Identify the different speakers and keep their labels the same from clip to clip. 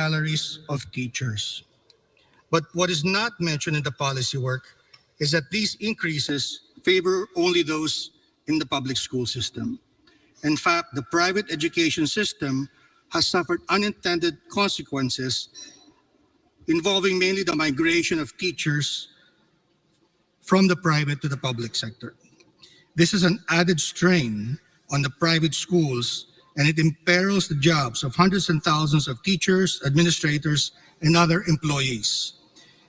Speaker 1: salaries of teachers. But what is not mentioned in the policy work is that these increases favor only those in the public school system. In fact, the private education system has suffered unintended consequences involving mainly the migration of teachers from the private to the public sector. This is an added strain on the private schools, and it imperils the jobs of hundreds and thousands of teachers, administrators, and other employees.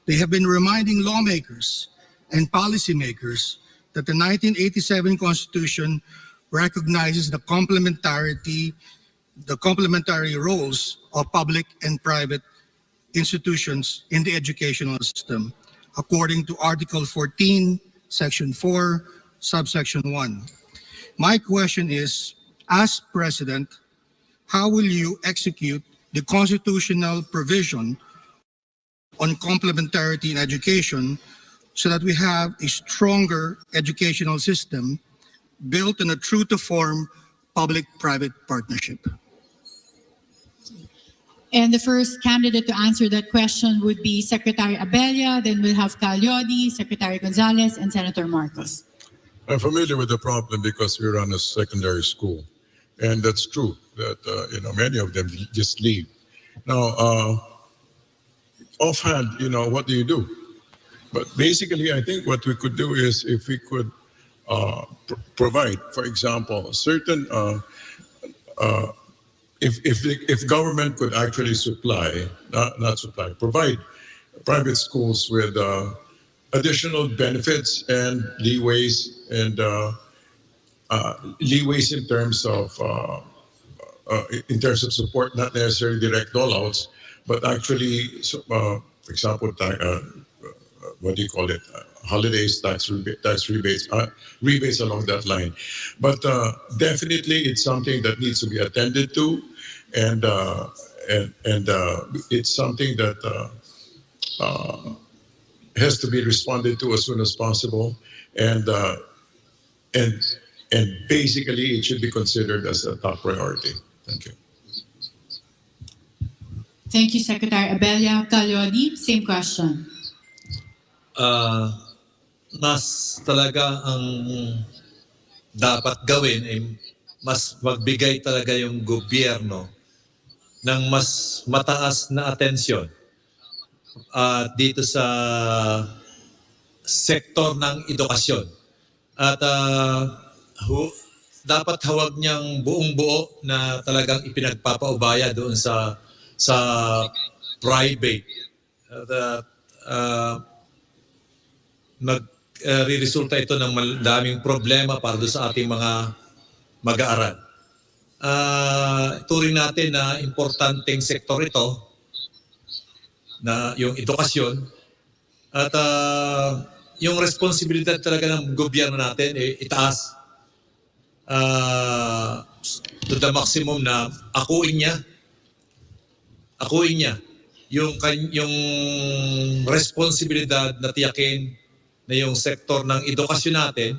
Speaker 1: They have been reminding lawmakers and policymakers that the 1987 Constitution recognizes the complementary roles of public and private institutions in the educational system, according to Article 14, Section 4, Subsection 1. My question is, as President, how will you execute the constitutional provision on complementarity in education so that we have a stronger educational system built on a true-to-form public-private partnership?
Speaker 2: And the first candidate to answer that question would be Secretary Abella, then we'll have Calyodi, Secretary Gonzales, and Senator Marcos.
Speaker 3: I'm familiar with the problem because we run a secondary school. And that's true that, many of them just leave. Now, offhand, what do you do? But basically, I think what we could do is if we could provide, for example, certain, if government could actually provide private schools with additional benefits and leeways in terms of support, not necessarily direct rollouts, but actually, for example, what do you call it? Holidays, tax rebates, rebates along that line. But definitely, it's something that needs to be attended to, and it's something that has to be responded to as soon as possible, and basically, it should be considered as a top priority. Thank you.
Speaker 2: Thank you, Secretary Abella. Calyodi, same question.
Speaker 4: Mas talaga ang dapat gawin ay mas magbigay talaga yung gobyerno ng mas mataas na atensyon dito sa sektor ng edukasyon. At dapat hawag niyang buong-buo na talagang ipinagpapaubaya doon sa private. Nagre-resulta ito ng daming problema para doon sa ating mga mag-aaral. Turing natin na importanteng sektor ito, na yung edukasyon, at yung responsibilidad talaga ng gobyerno natin itaas to the maximum na akuin niya yung responsibilidad na tiyakin na yung sektor ng edukasyon natin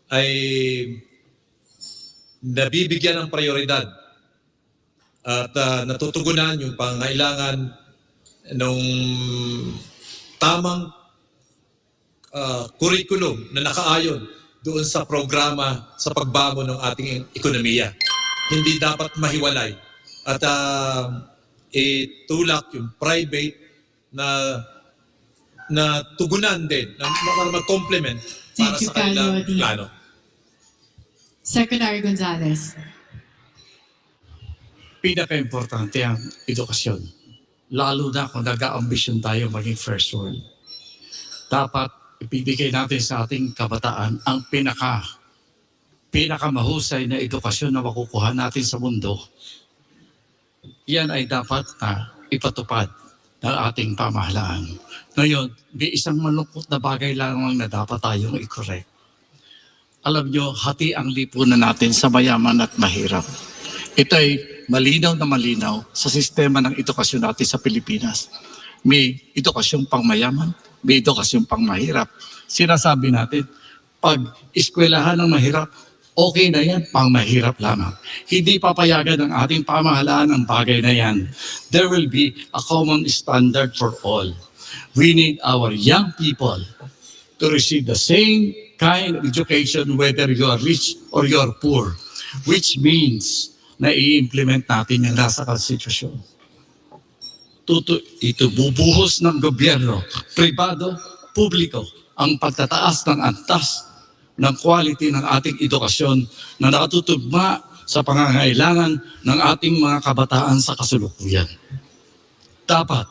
Speaker 4: ay nabibigyan ng prioridad at natutugunan yung pangailangan ng tamang curriculum na nakaayon doon sa programa sa pagbago ng ating ekonomiya. Hindi dapat mahiwalay at itulak yung private na tugunan din, na mag-complement para sa kanilang plano.
Speaker 2: Secretary Gonzales.
Speaker 5: Pinaka-importante ang edukasyon. Lalo na kung nag-a-ambisyon tayo maging first world. Dapat ibibigay natin sa ating kabataan ang pinakamahusay na edukasyon na makukuha natin sa mundo. Yan ay dapat na ipatupad ng ating pamahalaan. Ngayon, may isang malungkot na bagay lamang na dapat tayong i-correct. Alam nyo, hati ang lipunan natin sa mayaman at mahirap. Ito ay malinaw na malinaw sa sistema ng edukasyon natin sa Pilipinas. May edukasyong pang mayaman, may edukasyong pang mahirap. Sinasabi natin, pag eskwelahan ng mahirap, okay na yan, pang mahirap lamang. Hindi papayagan ng ating pamahalaan ang bagay na yan. There will be a common standard for all. We need our young people to receive the same kind of education whether you are rich or you are poor, which means na i-implement natin yung nasa konstitusyon. Ito bubuhos ng gobyerno, pribado, publiko, ang pagtataas ng antas ng quality ng ating edukasyon na nakatutugma sa pangangailangan ng ating mga kabataan sa kasalukuyan. Dapat,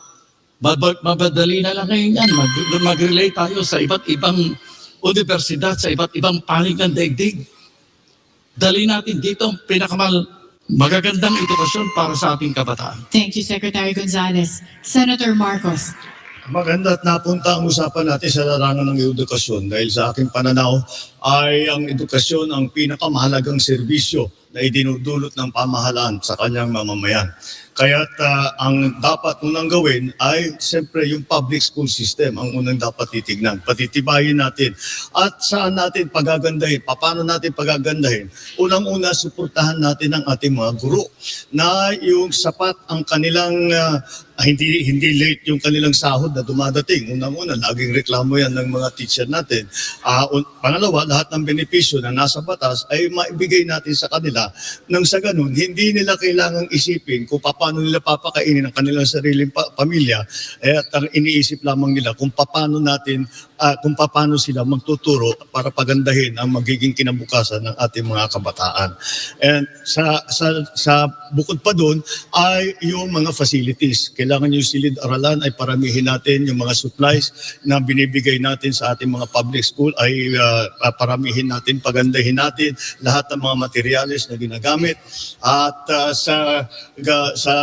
Speaker 5: mabadali na lang ngayon yan, mag-relate tayo sa iba't ibang universidad, sa iba't ibang panig ng daigdig. Dali natin dito ang magagandang edukasyon para sa ating kabataan.
Speaker 2: Thank you, Secretary Gonzales. Senator Marcos.
Speaker 6: Maganda at napunta ang usapan natin sa larangan ng edukasyon dahil sa aking pananaw ay ang edukasyon ang pinakamahalagang serbisyo na idinudulot ng pamahalaan sa kanyang mamamayan. Kaya't ang dapat unang gawin ay siyempre yung public school system ang unang dapat titignan. Patitibayin natin. At saan natin pagagandahin? Paano natin pagagandahin? Unang-una, suportahan natin ang ating mga guro na yung sapat ang kanilang hindi late yung kanilang sahod na dumadating. Unang-una, laging reklamo yan ng mga teacher natin. Pangalawa, lahat ng benepisyo na nasa batas ay maibigay natin sa kanila nang sa ganun, hindi nila kailangang isipin kung paano nila papakainin ang kanilang sariling pamilya at ang iniisip lamang nila kung paano sila magtuturo para pagandahin ang magiging kinabukasan ng ating mga kabataan. And sa bukod pa doon ay yung mga facilities. Kailangan yung silid-aralan ay paramihin natin, yung mga supplies na binibigay natin sa ating mga public school ay paramihin natin, pagandahin natin lahat ng mga materyales na ginagamit at sa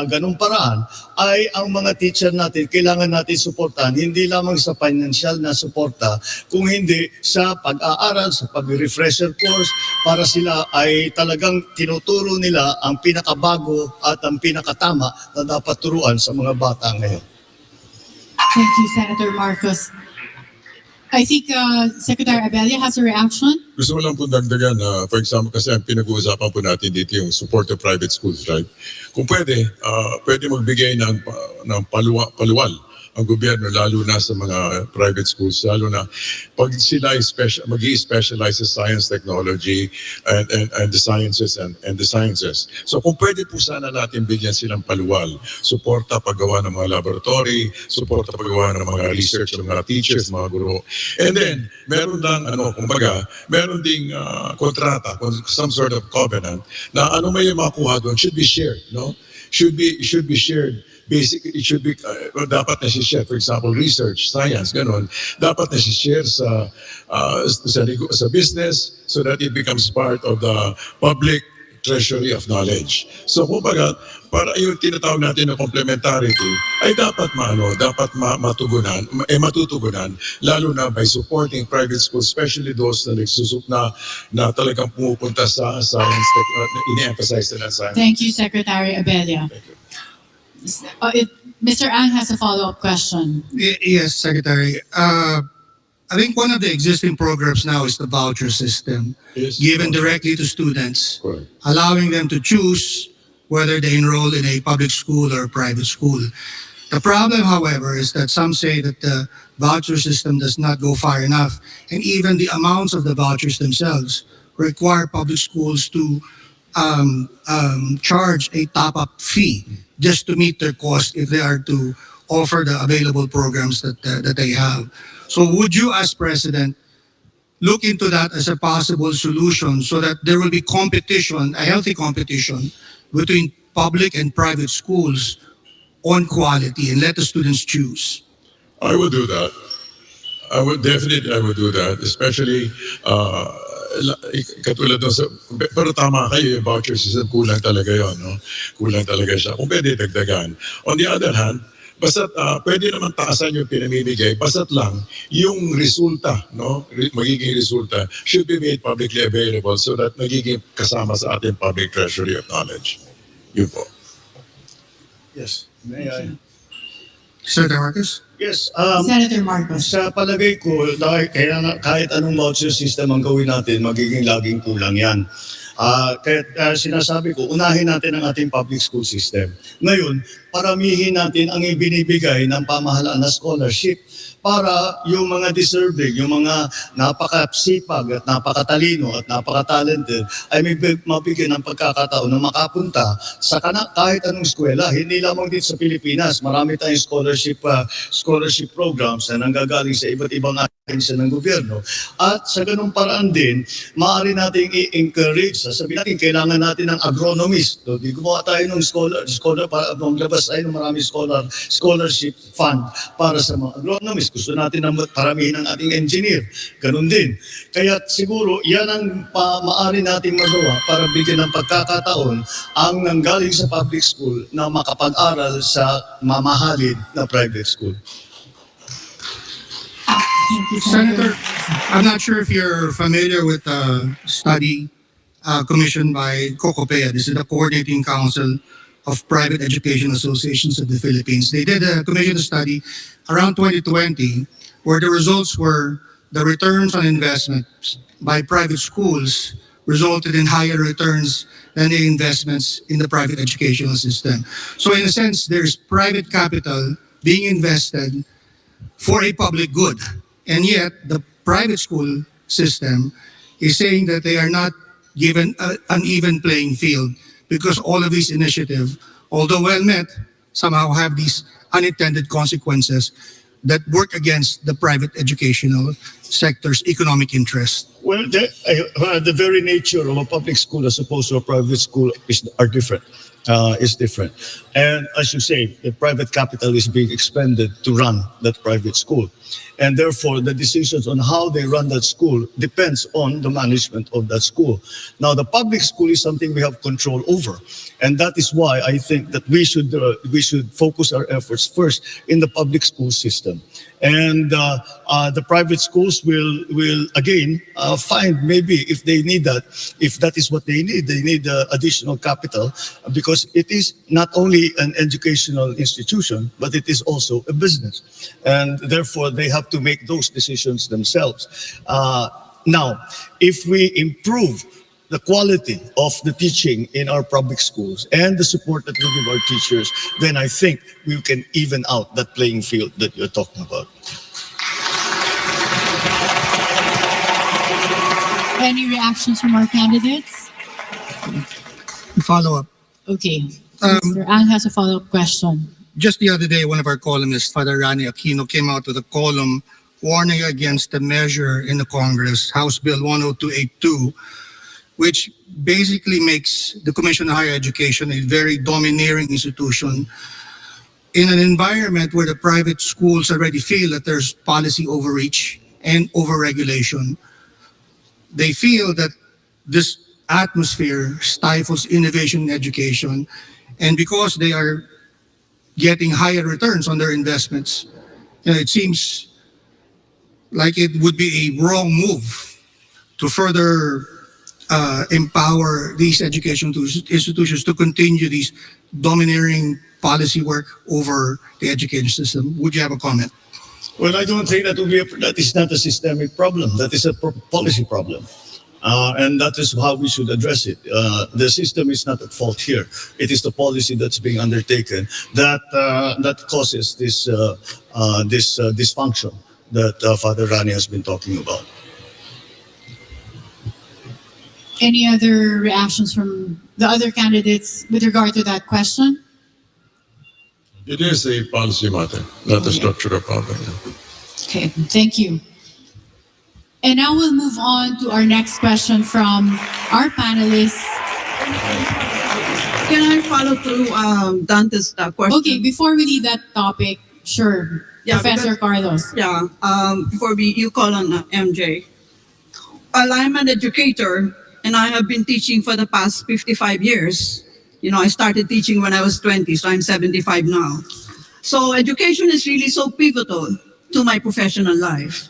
Speaker 6: ganung paraan ay ang mga teacher natin kailangan natin suportahan hindi lamang sa financial na suporta kung hindi sa pag-aaral, sa pag-refresher course para sila ay talagang tinuturo nila ang pinakabago at ang pinakatama na dapat turuan sa mga bata ngayon.
Speaker 2: Thank you, Senator Marcos. I think Secretary Abella has a reaction.
Speaker 3: Gusto ko lang po dagdagan na, for example, kasi ang pinag-uusapan po natin dito yung support of private schools, right? Kung pwede, pwede magbigay ng paluwal ang gobyerno, lalo na sa mga private schools, lalo na pag sila mag-i-specialize sa science, technology, and the sciences and the sciences. So kung pwede po sana natin bigyan silang paluwal, suporta paggawa ng mga laboratory, suporta paggawa ng mga research ng mga teachers, mga guro. And then, meron lang, meron ding kontrata, some sort of covenant, na ano may makuha doon should be shared, no? Should be shared. Basically, it should be, dapat na share, for example, research, science, ganun, dapat na share sa business so that it becomes part of the public treasury of knowledge. So, kumbaga, para yung tinatawag natin na complementarity, ay dapat matutugunan, lalo na by supporting private schools, especially those na talagang pumupunta sa science, ini-emphasize nila science.
Speaker 2: Thank you, Secretary Abella. Mr. Ang has a follow-up question.
Speaker 1: Yes, Secretary. I think one of the existing programs now is the voucher system,
Speaker 3: Yes.
Speaker 1: given directly to students,
Speaker 3: Correct.
Speaker 1: allowing them to choose whether they enroll in a public school or a private school. The problem, however, is that some say that the voucher system does not go far enough, and even the amounts of the vouchers themselves require public schools to charge a top-up fee just to meet their cost if they are to offer the available programs that they have. So would you, as President, look into that as a possible solution so that there will be competition, a healthy competition between public and private schools on quality and let the students choose?
Speaker 3: I would do that. I would do that, especially katulad doon pero tama kayo, yung voucher system, kulang talaga yun, no? Kulang talaga siya. Kung pwede, dagdagan. On the other hand, basta't pwede naman taasan yung pinamimigay, basta't lang yung resulta, no? Magiging resulta should be made publicly available so that nagiging kasama sa ating public treasury of knowledge. Yun po.
Speaker 6: Yes. May I?
Speaker 1: Senator Marcos?
Speaker 6: Yes,
Speaker 2: Senator Marcos.
Speaker 6: sa palagay ko, kahit anong voucher system ang gawin natin, magiging laging kulang yan. Kaya sinasabi ko, unahin natin ang ating public school system. Ngayon, paramihin natin ang ibinibigay ng pamahalaan na scholarship para yung mga deserving, yung mga napakasipag at napakatalino at napakatalented ay mabigyan ng pagkakataon na makapunta sa kahit anong eskwela. Hindi lamang dito sa Pilipinas, marami tayong scholarship programs na nanggagaling sa iba't ibang ahensya ng gobyerno. At sa ganung paraan din, maaari nating i-encourage. Sabihin natin, kailangan natin ng agronomist. So, di gumawa tayo ng scholar para maglabas tayo ng maraming scholarship fund para sa mga agronomist. Gusto natin na paramihin ang ating engineer. Ganun din. Kaya siguro, yan ang maaari nating magawa para bigyan ng pagkakataon ang nanggaling sa public school na makapag-aral sa mamahalin na private school.
Speaker 2: Thank you,
Speaker 1: Senator, I'm not sure if you're familiar with a study commissioned by COCOPEA. This is the Coordinating Council of Private Education Associations of the Philippines. They did a commission study around 2020 where the results were the returns on investments by private schools resulted in higher returns than the investments in the private educational system. So in a sense, there's private capital being invested for a public good. And yet, the private school system is saying that they are not given an even playing field because all of these initiatives, although well met, somehow have these unintended consequences that work against the private educational sector's economic interest.
Speaker 6: Well, the very nature of a public school as opposed to a private school is different. And as you say, the private capital is being expended to run that private school. And therefore, the decisions on how they run that school depends on the management of that school. Now, the public school is something we have control over. And that is why I think that we should focus our efforts first in the public school system. And the private schools will again find maybe if they need that, if that is what they need additional capital because it is not only an educational institution, but it is also a business. And therefore, they have to make those decisions themselves. Now, if we improve the quality of the teaching in our public schools and the support that we give our teachers, then I think we can even out that playing field that you're talking about.
Speaker 2: Any reactions from our candidates?
Speaker 1: Follow up.
Speaker 2: Okay. Mr. Ang has a follow-up question.
Speaker 1: Just the other day, one of our columnists, Father Rani Aquino, came out with a column warning against the measure in the Congress, House Bill 10282, which basically makes the Commission on Higher Education a very domineering institution in an environment where the private schools already feel that there's policy overreach and overregulation. They feel that this atmosphere stifles innovation in education, and because they are getting higher returns on their investments, it seems like it would be a wrong move to further empower these educational institutions to continue these domineering policy work over the education system. Would you have a comment?
Speaker 6: Well, I don't think that is not a systemic problem. That is a policy problem. And that is how we should address it. The system is not at fault here. It is the policy that's being undertaken that causes this dysfunction that Father Rani has been talking about.
Speaker 2: Any other reactions from the other candidates with regard to that question?
Speaker 3: It is a policy matter, not a structural problem.
Speaker 2: Okay, thank you. And now we'll move on to our next question from our panelists.
Speaker 7: Can I follow through Dante's question?
Speaker 2: Okay, before we leave that topic, sure,
Speaker 7: Yeah,
Speaker 2: Professor Carlos.
Speaker 7: Yeah, before you call on MJ. Well, I'm an educator and I have been teaching for the past 55 years. You know, I started teaching when I was 20, so I'm 75 now. So education is really so pivotal to my professional life.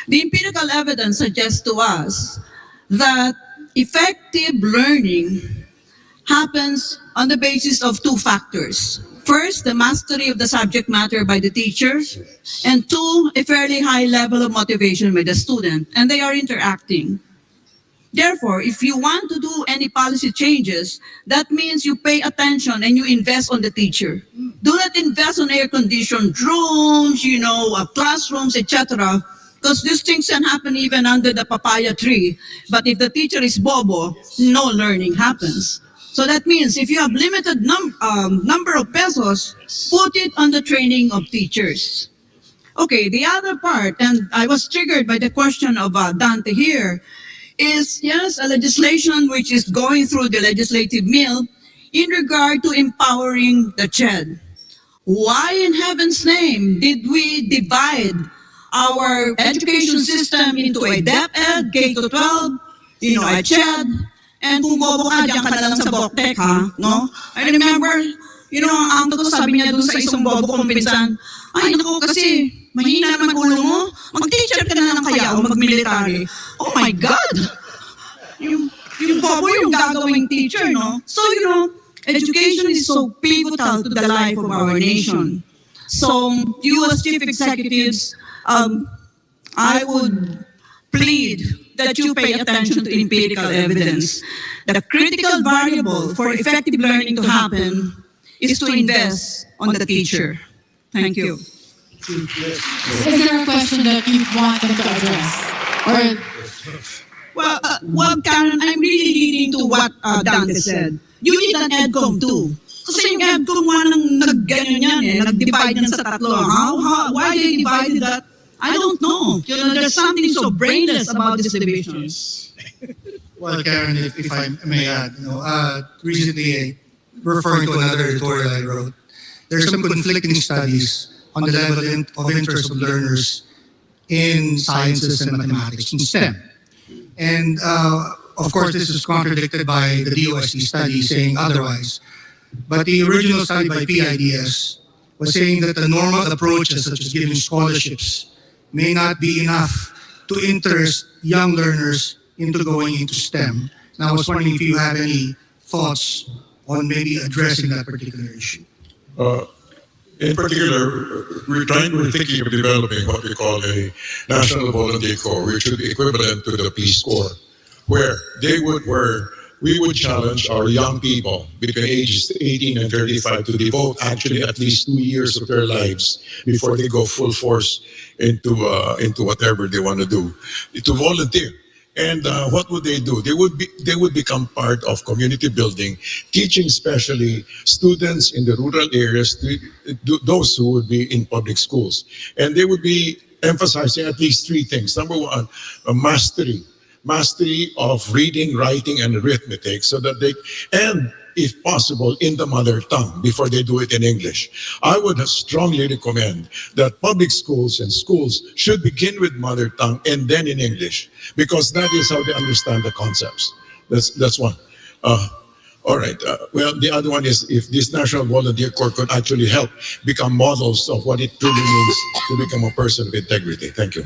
Speaker 7: The empirical evidence suggests to us that effective learning happens on the basis of two factors. First, the mastery of the subject matter by the teacher, and two, a fairly high level of motivation by the student, and they are interacting. Therefore, if you want to do any policy changes, that means you pay attention and you invest on the teacher. Do not invest on air-conditioned rooms, classrooms, etc. Because these things can happen even under the papaya tree. But if the teacher is bobo, no learning happens. So that means if you have limited number of pesos, put it on the training of teachers. Okay, the other part, and I was triggered by the question of Dante here, is yes, a legislation which is going through the legislative mill in regard to empowering the CHED. Why in heaven's name did we divide our education system into a DepEd, K-12, a CHED, and kung bobo ka, diyan ka na lang sa Boktek, ha? No? I remember, ang ko sabi niya dun sa isang bobo kong pinsan, ay, naku, kasi mahina naman ulo mo, mag-teacher ka na lang kaya o mag-military. Oh my God! Yung bobo yung gagawing teacher, no? So, education is so pivotal to the life of our nation. So, you as chief executives, I would plead that you pay attention to empirical evidence. The critical variable for effective learning to happen is to invest on the teacher. Thank you.
Speaker 2: Is there a question that you want them to address?
Speaker 7: Well, Karen, I'm really leaning to what Dante said. You need an EDCOM too. Kasi yung EDCOM walang nag-ganyan yan nag-divide yan sa tatlo. Why they divided that? I don't know. There's something so brainless about this division.
Speaker 1: Well, Karen, if I may add, recently, referring to another editorial I wrote, there are some conflicting studies on the level of interest of learners in sciences and mathematics, in STEM. And of course, this is contradicted by the DOST study saying otherwise. But the original study by PIDS was saying that the normal approaches, such as giving scholarships, may not be enough to interest young learners into going into STEM. And I was wondering if you have any thoughts on maybe addressing that particular issue.
Speaker 3: In particular, we're thinking of developing what we call a National Volunteer Corps, which would be equivalent to the Peace Corps, where we would challenge our young people between ages 18 and 35 to devote actually at least 2 years of their lives before they go full force into whatever they want to do, to volunteer. And what would they do? They would become part of community building, teaching especially students in the rural areas, those who would be in public schools. And they would be emphasizing at least 3 things. Number one, mastery of reading, writing, and arithmetic, so that and if possible, in the mother tongue before they do it in English. I would strongly recommend that public schools and schools should begin with mother tongue and then in English, because that is how they understand the concepts. That's one. All right. Well, the other one is if this National Volunteer Corps could actually help become models of what it truly means to become a person of integrity. Thank you.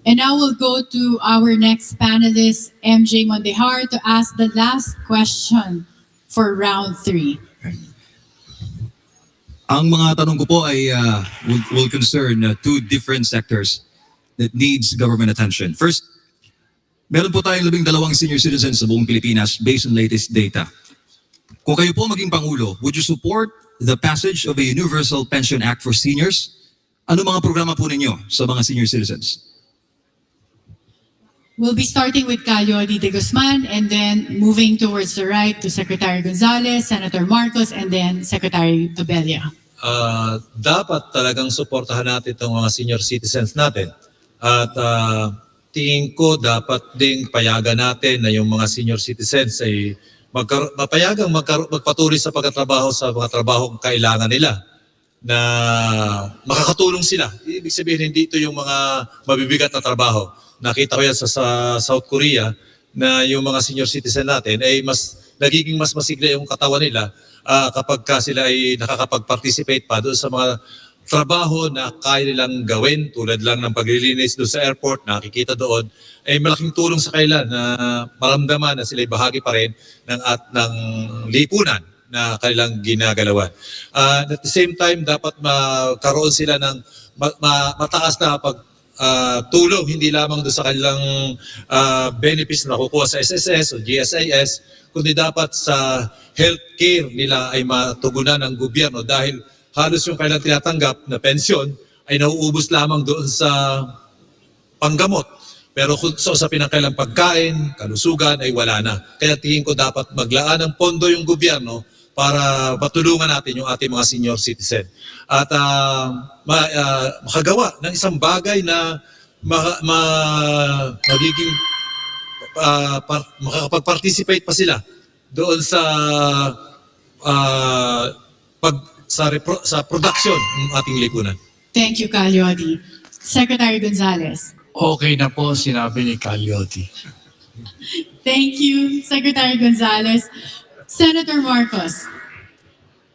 Speaker 2: And now we'll go to our next panelist, MJ Mondehar, to ask the last question for round 3.
Speaker 8: Ang mga tanong ko po ay will concern 2 different sectors that needs government attention. First, meron po tayong 12 senior citizens sa buong Pilipinas based on latest data. Kung kayo po maging Pangulo, would you support the passage of a Universal Pension Act for seniors? Ano mga programa po ninyo sa mga senior citizens?
Speaker 2: We'll be starting with Calyodi de Guzman and then moving towards the right to Secretary Gonzales, Senator Marcos, and then Secretary Abella.
Speaker 4: Dapat talagang suportahan natin itong mga senior citizens natin. At tingin ko dapat ding payagan natin na yung mga senior citizens ay magpatuloy sa pagtatrabaho sa mga trabahong kailangan nila, na makakatulong sila. Ibig sabihin, hindi ito yung mga mabibigat na trabaho. Nakita ko yan sa South Korea na yung mga senior citizen natin ay nagiging mas masigla yung katawan nila kapag sila ay nakakapag-participate pa doon sa mga trabaho na kaya nilang gawin tulad lang ng paglilinis doon sa airport, nakikita doon, ay malaking tulong sa kanila na maramdaman na sila'y bahagi pa rin ng lipunan na kanilang ginagalawan. At the same time, dapat magkaroon sila ng mataas na tulong, hindi lamang doon sa kanilang benefits na nakukuha sa SSS o GSIS, kundi dapat sa healthcare nila ay matugunan ng gobyerno dahil halos yung kailang tinatanggap na pensyon ay nauubos lamang doon sa panggamot. Pero kung sa usapin ng kailang pagkain, kalusugan ay wala na. Kaya tingin ko dapat maglaan ng pondo yung gobyerno para matulungan natin yung ating mga senior citizen. At makagawa ng isang bagay na magiging makakapag-participate pa sila doon sa sa production ng ating lipunan.
Speaker 2: Thank you, Calyodi. Secretary Gonzales.
Speaker 5: Okay na po sinabi ni Calyoti.
Speaker 2: Thank you, Secretary Gonzales. Senator Marcos.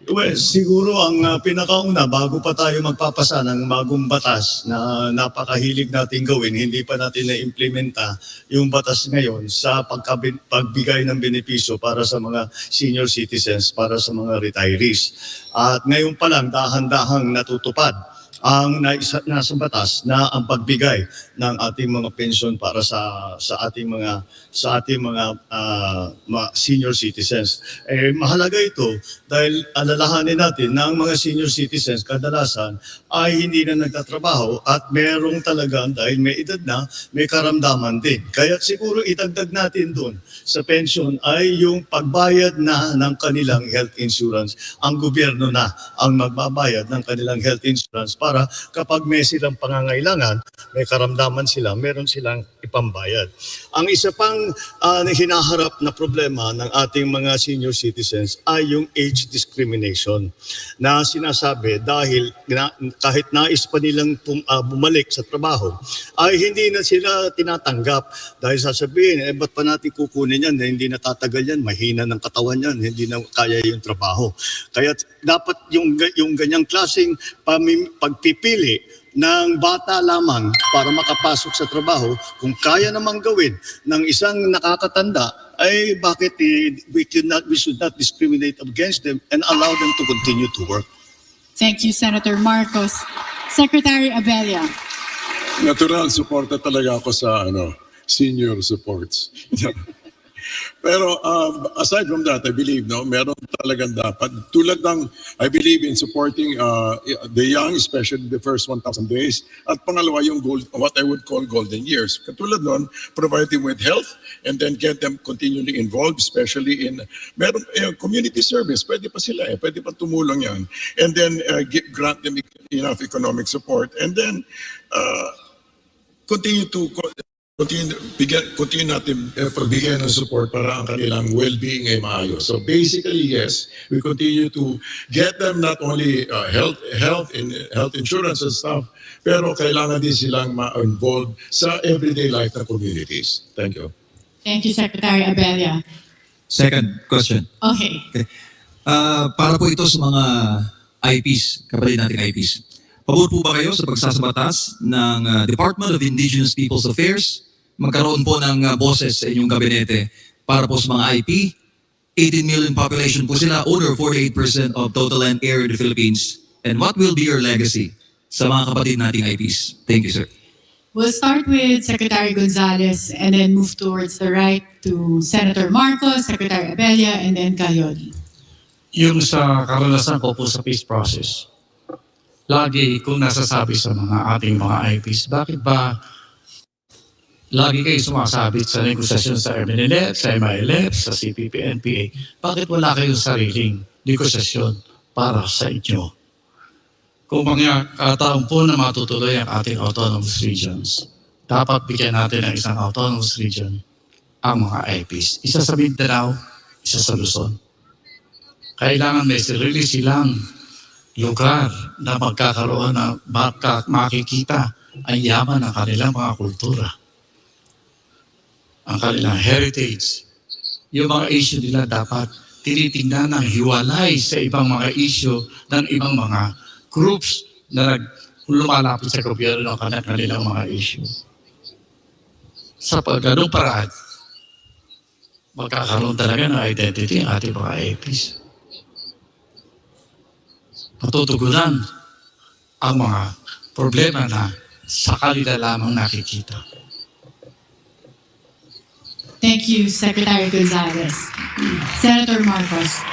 Speaker 6: Well, siguro ang pinakauna, bago pa tayo magpapasa ng bagong batas na napakahilig natin gawin, hindi pa natin na-implementa yung batas ngayon sa pagbigay ng benepisyo para sa mga senior citizens, para sa mga retirees. At ngayon pa lang, dahan-dahang natutupad ang nasa batas na ang pagbigay ng ating mga pensyon para sa ating mga senior citizens. Mahalaga ito dahil alalahanin natin na ang mga senior citizens kadalasan ay hindi na nagtatrabaho at merong talagang dahil may edad na, may karamdaman din. Kaya siguro itagdag natin doon sa pension ay yung pagbayad na ng kanilang health insurance. Ang gobyerno na ang magbabayad ng kanilang health insurance para kapag may silang pangangailangan, may karamdaman sila, meron silang ipambayad. Ang isa pang hinaharap na problema ng ating mga senior citizens ay yung age discrimination na sinasabi dahil kahit nais pa nilang bumalik sa trabaho, ay hindi na sila tinatanggap dahil sasabihin, ba't pa natin kukunin yan, hindi natatagal yan, mahina ng katawan yan, hindi na kaya yung trabaho. Kaya dapat yung ganyang klaseng pagpipili ng bata lamang para makapasok sa trabaho, kung kaya namang gawin ng isang nakakatanda, ay bakit we should not discriminate against them and allow them to continue to work.
Speaker 2: Thank you, Senator Marcos. Secretary Abella.
Speaker 3: Natural, suporta talaga ako sa senior supports. Pero aside from that, I believe meron talagang dapat tulad ng I believe in supporting the young, especially the first 1,000 days, at pangalawa yung what I would call golden years. Katulad nun, provide them with health and then get them continually involved, especially in meron community service. Pwede pa sila pwede pa tumulong yan. And then grant them enough economic support and then continue natin pagbigyan ng support para ang kanilang well-being ay maayos. So basically, yes, we continue to get them not only health insurance and stuff, pero kailangan din silang ma-involve sa everyday life ng communities. Thank you.
Speaker 2: Thank you, Secretary Abella.
Speaker 8: Second question.
Speaker 2: Okay.
Speaker 8: Para po ito sa mga IPs, kapatid nating IPs. Pabor po ba kayo sa pagsasabatas ng Department of Indigenous Peoples Affairs? Magkaroon po ng boses sa inyong gabinete para po sa mga IP. 18 million population po sila, owner 48% of total land area of the Philippines. And what will be your legacy sa mga kapatid nating IPs? Thank you, sir.
Speaker 2: We'll start with Secretary Gonzales and then move towards the right to Senator Marcos, Secretary Abella, and then Calyodi.
Speaker 5: Yung sa karanasan ko po sa peace process, lagi kong nasasabi sa ating mga IPs, bakit ba lagi kayo sumasabit sa negosasyon sa MNLF, sa MILF, sa CPP, NPA? Bakit wala kayong sariling negosasyon para sa inyo? Kung mga kataon po na matutuloy ang ating autonomous regions, dapat bigyan natin ng isang autonomous region ang mga IPs. Isa sa Mindanao, isa sa Luzon. Kailangan may sarili silang lugar na magkakaroon na makikita ang yaman ng kanilang mga kultura, ang kanilang heritage. Yung mga issue nila dapat tinitingnan ng hiwalay sa ibang mga issue ng ibang mga groups na lumalapit sa gobyerno ng kanilang mga issue. Sa ganung paraan, magkakaroon talaga ng identity ang ating mga APs. Matutugunan ang mga problema na sa kanila lamang nakikita.
Speaker 2: Thank you, Secretary Gonzales. Senator Marcos.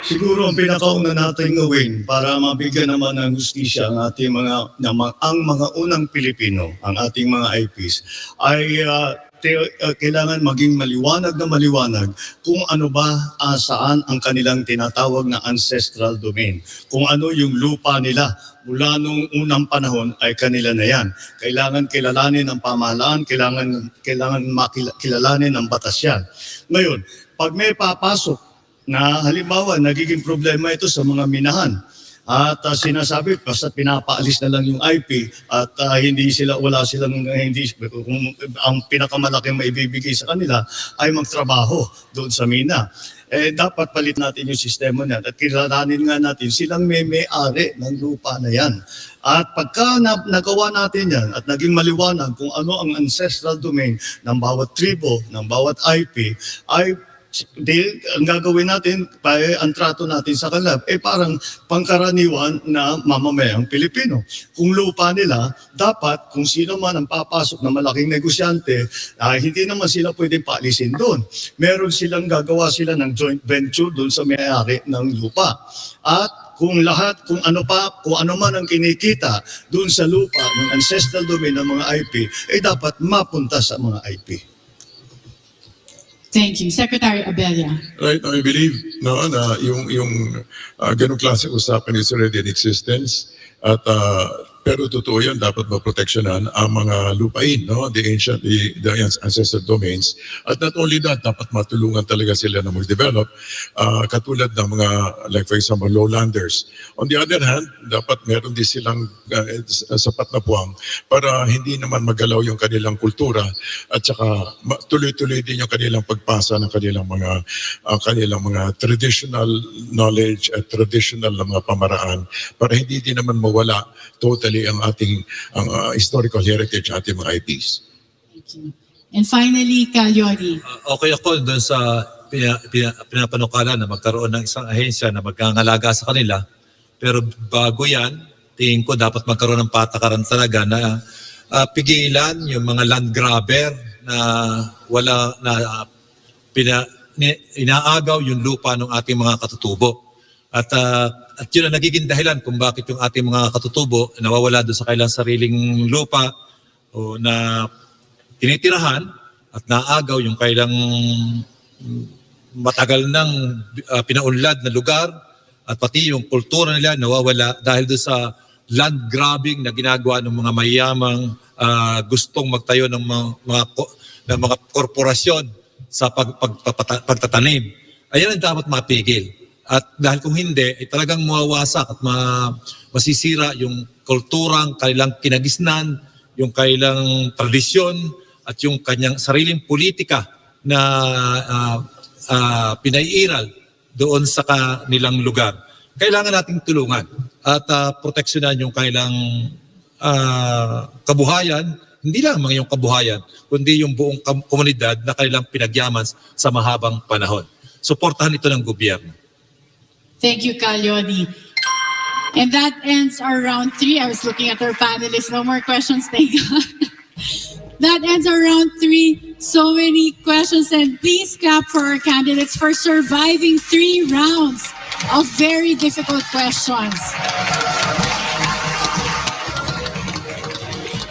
Speaker 6: Siguro ang pinakauna natin gawin para mabigyan naman ng hustisya ang ating ang mga unang Pilipino, ang ating mga IPs, ay kailangan maging maliwanag na maliwanag kung ano ba saan ang kanilang tinatawag na ancestral domain. Kung ano yung lupa nila mula nung unang panahon ay kanila na yan. Kailangan kilalanin ng pamahalaan, kailangan kilalanin ng batas yan. Ngayon, pag may papasok na halimbawa nagiging problema ito sa mga minahan at sinasabi basta pinapaalis na lang yung IP at wala silang kung ang pinakamalaking maibibigay sa kanila ay magtrabaho doon sa mina, dapat palit natin yung sistema niyan at kilalanin nga natin silang may-ari ng lupa na yan. At pagka nagawa natin yan at naging maliwanag kung ano ang ancestral domain ng bawat tribo, ng bawat IP, ay ang gagawin natin, ang trato natin sa kanila, parang pangkaraniwan na mamamayang Pilipino. Kung lupa nila, dapat kung sino man ang papasok na malaking negosyante, hindi naman sila pwedeng paalisin doon. Meron silang gagawa sila ng joint venture doon sa may-ari ng lupa. At kung ano man ang kinikita doon sa lupa ng ancestral domain ng mga IP, dapat mapunta sa mga IP.
Speaker 2: Thank you. Secretary Abella.
Speaker 3: Right, I believe na yung ganung klase usapan is already in existence at pero totoo yan, dapat maproteksyonan ang mga lupain, no? The ancestral domains. At not only that, dapat matulungan talaga sila na mag-develop katulad ng mga, like for example, lowlanders. On the other hand, dapat meron din silang sapat na puwang para hindi naman magalaw yung kanilang kultura at saka tuloy-tuloy din yung kanilang pagpasa ng kanilang mga traditional knowledge at traditional na mga pamaraan para hindi din naman mawala totally ang ating historical heritage ng ating mga IPs.
Speaker 2: Thank you. And finally, Calyori.
Speaker 4: Okay ako doon sa pinapanukala na magkaroon ng isang ahensya na magkangalaga sa kanila. Pero bago yan, tingin ko dapat magkaroon ng patakaran talaga na pigilan yung mga land grabber na inaagaw yung lupa ng ating mga katutubo. At yun ang nagiging dahilan kung bakit yung ating mga katutubo nawawala doon sa kailang sariling lupa o na tinitirahan at naagaw yung kailang matagal ng pinaunlad na lugar at pati yung kultura nila nawawala dahil doon sa land grabbing na ginagawa ng mga mayamang gustong magtayo ng mga korporasyon sa pagtatanim. Ayan ang dapat mapigil. At dahil kung hindi, talagang mawawasak at masisira yung kulturang kanilang kinagisnan, yung kanilang tradisyon at yung kanyang sariling politika na pinaiiral doon sa kanilang lugar. Kailangan nating tulungan at proteksyonan yung kanilang kabuhayan, hindi lang mga yung kabuhayan, kundi yung buong komunidad na kanilang pinagyaman sa mahabang panahon. Suportahan ito ng gobyerno.
Speaker 2: Thank you, Calyori. And that ends our round 3. I was looking at our panelists. No more questions, thank God. That ends our round 3. So many questions, and please clap for our candidates for surviving 3 rounds of very difficult questions.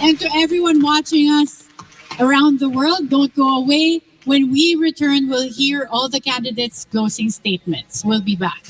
Speaker 2: And to everyone watching us around the world, don't go away. When we return, we'll hear all the candidates' closing statements. We'll be back.